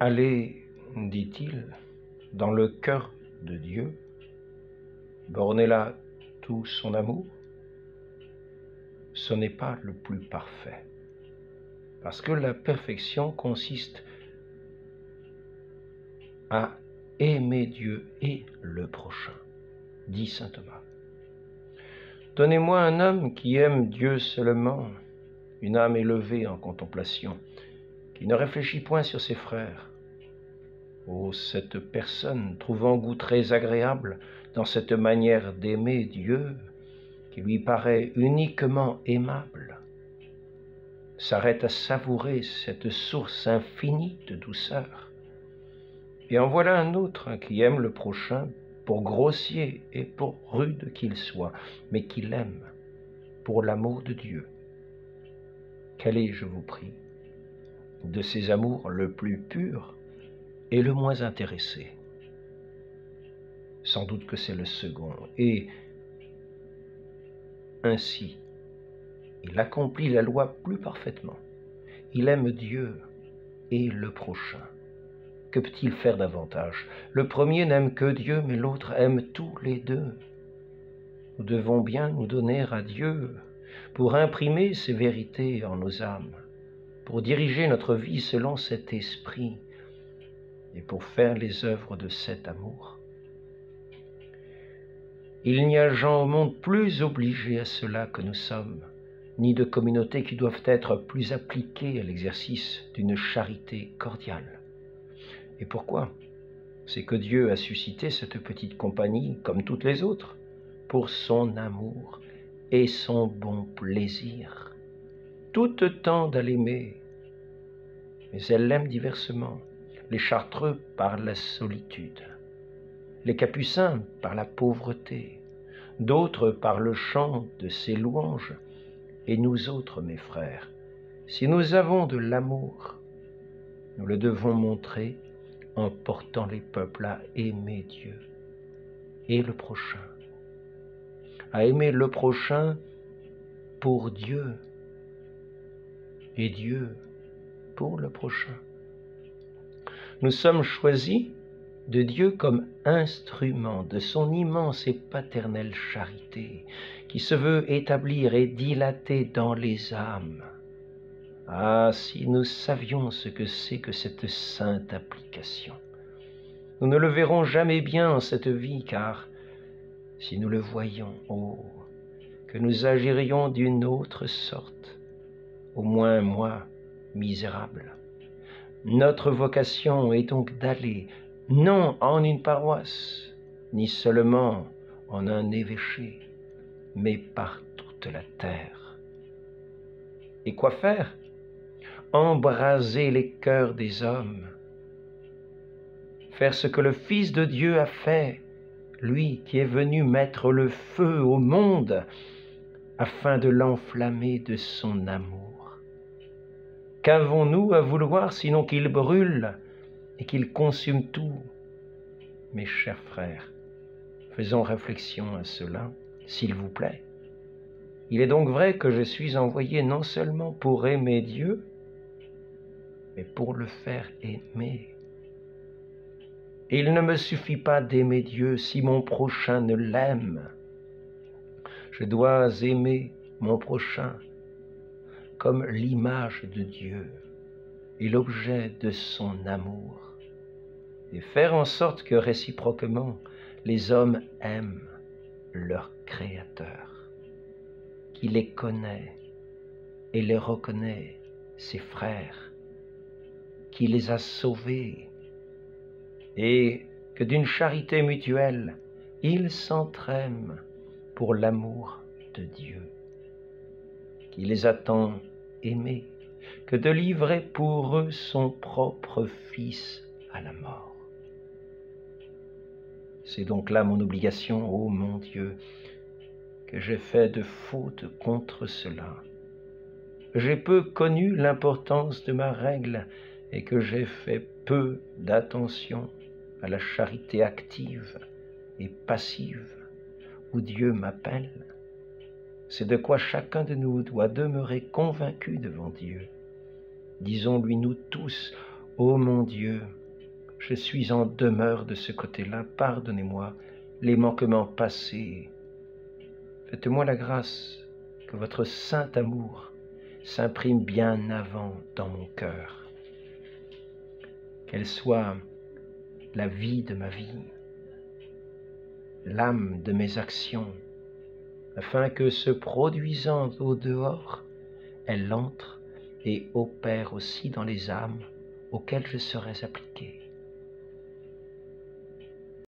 Allez, dit-il, dans le cœur de Dieu, bornez là tout son amour. Ce n'est pas le plus parfait, parce que la perfection consiste à aimer Dieu et le prochain, dit saint Thomas. Donnez-moi un homme qui aime Dieu seulement, une âme élevée en contemplation, qui ne réfléchit point sur ses frères. Oh, cette personne, trouvant goût très agréable dans cette manière d'aimer Dieu, qui lui paraît uniquement aimable, s'arrête à savourer cette source infinie de douceur. Et en voilà un autre qui aime le prochain, pour grossier et pour rude qu'il soit, mais qui l'aime pour l'amour de Dieu. Quel est, je vous prie, de ces amours le plus pur et le moins intéressé? Sans doute que c'est le second, et ainsi, il accomplit la loi plus parfaitement. Il aime Dieu et le prochain. Que peut-il faire davantage? Le premier n'aime que Dieu, mais l'autre aime tous les deux. Nous devons bien nous donner à Dieu pour imprimer ces vérités en nos âmes, pour diriger notre vie selon cet esprit et pour faire les œuvres de cet amour. Il n'y a gens au monde plus obligés à cela que nous sommes, ni de communautés qui doivent être plus appliquées à l'exercice d'une charité cordiale. Et pourquoi? C'est que Dieu a suscité cette petite compagnie, comme toutes les autres, pour son amour et son bon plaisir. Toutes tendent à l'aimer, mais elles l'aiment diversement. Les chartreux par la solitude, les capucins par la pauvreté, d'autres par le chant de ses louanges. Et nous autres, mes frères, si nous avons de l'amour, nous le devons montrer en portant les peuples à aimer Dieu et le prochain, à aimer le prochain pour Dieu et Dieu pour le prochain. Nous sommes choisis de Dieu comme instrument de son immense et paternelle charité qui se veut établir et dilater dans les âmes. Ah, si nous savions ce que c'est que cette sainte application! Nous ne le verrons jamais bien en cette vie, car si nous le voyions, oh, que nous agirions d'une autre sorte, au moins moi, misérable. Notre vocation est donc d'aller, non en une paroisse, ni seulement en un évêché, mais par toute la terre. Et quoi faire? Embraser les cœurs des hommes, faire ce que le Fils de Dieu a fait, lui qui est venu mettre le feu au monde afin de l'enflammer de son amour. Qu'avons-nous à vouloir sinon qu'il brûle et qu'il consume tout? Mes chers frères, faisons réflexion à cela, s'il vous plaît. Il est donc vrai que je suis envoyé non seulement pour aimer Dieu, mais pour le faire aimer. Et il ne me suffit pas d'aimer Dieu si mon prochain ne l'aime. Je dois aimer mon prochain comme l'image de Dieu et l'objet de son amour, et faire en sorte que réciproquement les hommes aiment leur Créateur, qui les connaît et les reconnaît ses frères, qui les a sauvés, et que d'une charité mutuelle, ils s'entraiment pour l'amour de Dieu, qui les a tant aimés que de livrer pour eux son propre Fils à la mort. C'est donc là mon obligation, ô mon Dieu, que j'ai fait de faute contre cela. J'ai peu connu l'importance de ma règle et que j'ai fait peu d'attention à la charité active et passive où Dieu m'appelle. C'est de quoi chacun de nous doit demeurer convaincu devant Dieu. Disons-lui nous tous, Ô mon Dieu, je suis en demeure de ce côté-là, pardonnez-moi les manquements passés. Faites-moi la grâce que votre saint amour s'imprime bien avant dans mon cœur. Qu'elle soit la vie de ma vie, l'âme de mes actions, afin que, se produisant au dehors, elle entre et opère aussi dans les âmes auxquelles je serais appliqué.